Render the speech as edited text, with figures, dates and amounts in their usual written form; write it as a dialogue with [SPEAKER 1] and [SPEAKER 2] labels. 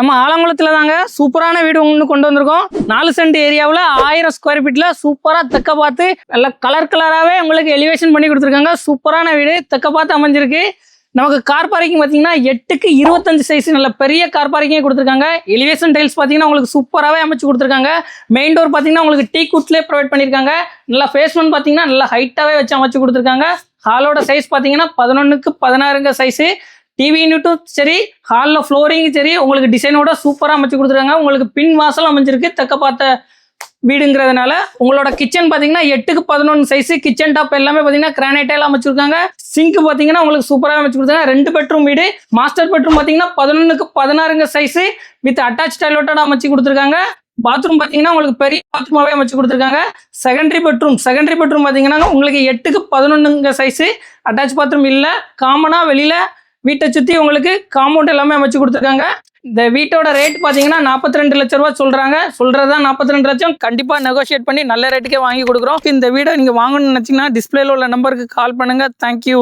[SPEAKER 1] நம்ம ஆலங்குளத்தில் தாங்க சூப்பரான வீடு ஒன்று கொண்டு வந்திருக்கோம். 4 சென்ட் ஏரியாவில் 1000 ஸ்கொயர் ஃபீட்டில் சூப்பராக தெற்க பார்த்து நல்லா கலராகவே உங்களுக்கு எலிவேஷன் பண்ணி கொடுத்துருக்காங்க. சூப்பரான வீடு தெற்க பார்த்து அமைஞ்சிருக்கு. நமக்கு கார் பார்க்கிங் பார்த்தீங்கன்னா 8க்கு 25 சைஸ் நல்ல பெரிய கார் பார்க்கிங்கே கொடுத்துருக்காங்க. எலிவேஷன் டைல்ஸ் பார்த்தீங்கன்னா உங்களுக்கு சூப்பராகவே அமைச்சு கொடுத்துருக்காங்க. மெயின் டோர் பார்த்தீங்கன்னா உங்களுக்கு டீ குட்லேயே ப்ரொவைட் பண்ணியிருக்காங்க. நல்லா ஃபேஸ்மெண்ட் பார்த்தீங்கன்னா நல்லா ஹைட்டாகவே வச்சு அமைச்சு கொடுத்துருக்காங்க. ஹாலோட சைஸ் பார்த்தீங்கன்னா 11க்கு 16 சைஸு. டிவி யூனிட்டும் சரி, ஹாலில் ஃப்ளோரிங்கும் சரி உங்களுக்கு டிசைனோட சூப்பராக அமைச்சு கொடுத்துருக்காங்க. உங்களுக்கு பின் வாசல் அமைஞ்சிருக்கு தெற்க பார்த்த வீடுங்கிறதுனால. உங்களோட கிச்சன் பார்த்தீங்கன்னா 8க்கு 11 சைஸு. கிச்சன் டாப் எல்லாமே பார்த்தீங்கன்னா கிரானைட்டால் அமைச்சிருக்காங்க. சிங்க் பார்த்தீங்கன்னா உங்களுக்கு சூப்பராக அமைச்சு கொடுத்தாங்க. 2 பெட்ரூம் வீடு. மாஸ்டர் பெட்ரூம் பார்த்தீங்கன்னா 11க்கு 16 சைஸு வித் அட்டாச் டாய்லெட்டோட அமைச்சு கொடுத்துருக்காங்க. பாத்ரூம் பார்த்தீங்கன்னா உங்களுக்கு பெரிய பாத்ரூமாகவே அமைச்சு கொடுத்துருக்காங்க. செகண்டரி பெட்ரூம் பார்த்தீங்கன்னா உங்களுக்கு 8க்கு 11 சைஸு. அட்டாச் பாத்ரூம் இல்லை. காமனாக வெளியில் வீட்டை சுற்றி உங்களுக்கு காம்பவுண்ட் எல்லாமே அமைச்சு கொடுத்துருக்காங்க. இந்த வீட்டோட ரேட் பார்த்தீங்கன்னா 42 லட்ச ரூபா சொல்கிறாங்க. சொல்கிறதா 42 லட்சம். கண்டிப்பாக நெகோஷியேட் பண்ணி நல்ல ரேட்டுக்கே வாங்கி கொடுக்குறோம். இந்த வீடை நீங்கள் வாங்கணும்னு நினச்சிங்கன்னா டிஸ்பிளேல உள்ள நம்பருக்கு கால் பண்ணுங்கள். தேங்க்யூ.